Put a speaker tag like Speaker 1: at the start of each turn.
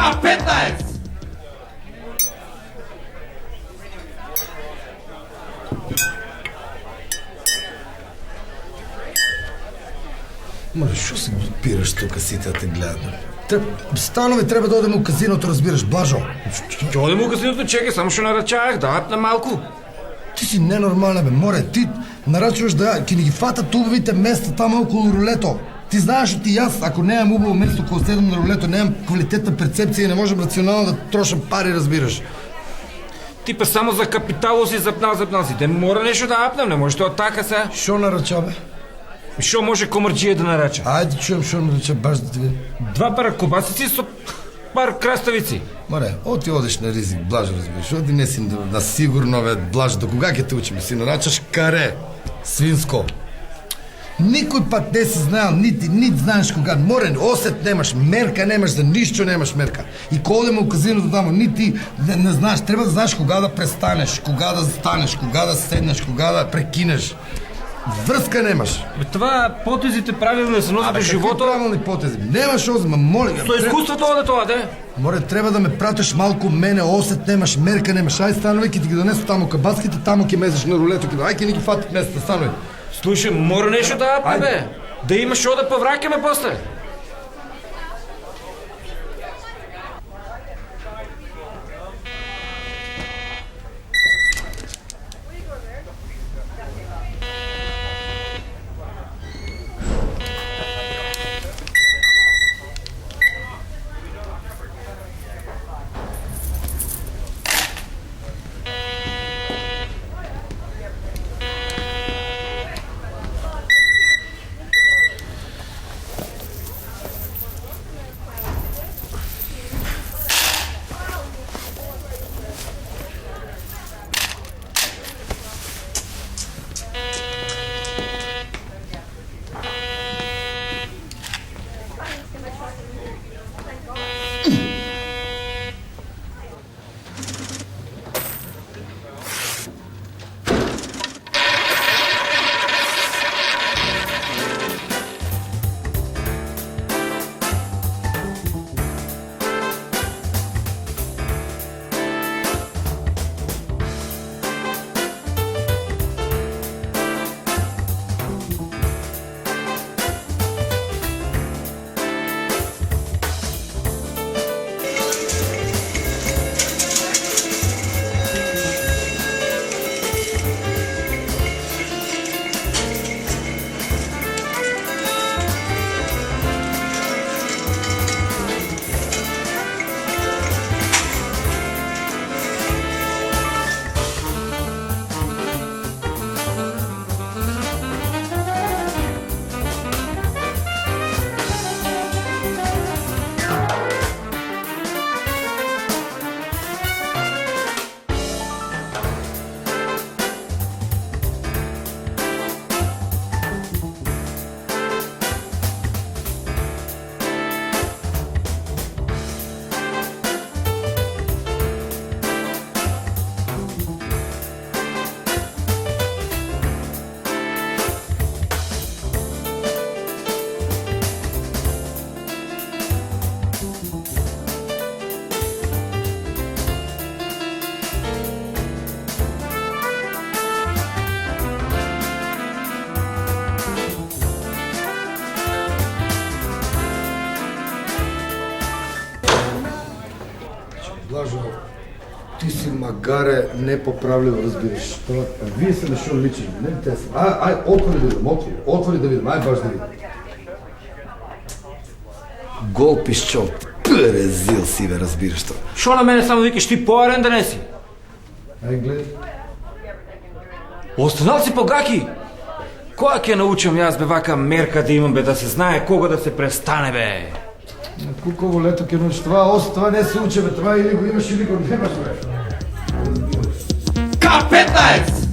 Speaker 1: K15!
Speaker 2: Маре, шо се пираш тука сите да те гледат? Станови треба да одеме у казиното, разбираш, Блажо.
Speaker 1: Ќе одеме у казиното, чекай, само што нарачаях, да апна малку.
Speaker 2: Ти си ненормална, бе, море, ти нарачуваш да ќе ни ги фатат убавите места таму околу рулето. Ти знаеш ти јас, ако немам убаво место кога седам на рулето, немам квалитетна перцепција и не можам рационално да трошам пари, разбираш.
Speaker 1: Ти па само за капитало си запнал си. Те мора нешто да апнем, не може тоа така се.
Speaker 2: Шо нарача, бе?
Speaker 1: Шо може комарджија да нарача?
Speaker 2: Ајде чуjem шо нарача, баш да ти видим.
Speaker 1: 2 пара кобасици со пар краставици.
Speaker 2: Море, оти одиш на ризик, Блажо, разбираш. Оди не си на сигурно, бе, Блажо, до кога ќе те учиме? Си нарачаш каре, свинско. Никој пат не си знаел, нити знаеш кога. Море, осет немаш, мерка немаш, за ништо немаш мерка. И кога одеме у казиното тамо, нити не знаеш, треба да знаеш кога да престанеш, кога да станеш, кога да седнеш, кога да прекинеш. Врска немаш.
Speaker 1: Бе, това потезите правилно се носат до живото.
Speaker 2: Правилни потези? Немаш озма, моля.
Speaker 1: Со искуството оде тоа, де?
Speaker 2: Море, треба да ме пратиш малку мене, осет немаш, мерка немаш. Ај станови, ќе ти ги донесу таму кабаските, таму ќе мезеш на рулето, ај ќе ни ги фатат места, станови.
Speaker 1: Слушай, мора нешто да апне, бе. Да имаш што да повраќаме после.
Speaker 2: Блажо, ти си магаре непоправливо, разбираш. Вие се нешо лични, не те се. Ај, отвори да видим, отвори да видим, ај баш да видим. Гол пишчол, презил си, бе, разбираш тоа.
Speaker 1: Шо на мене само викаш, ти поарен да не си?
Speaker 2: Ај, гледай.
Speaker 1: Останал си по гаки! Која ќе научам јас, бе, вака мерка да имам, бе, да се знае кога да се престане, бе?
Speaker 2: На куково лето ќе научиш това не се учи, бе, това или го имаш или го немаш, бе.
Speaker 1: K15!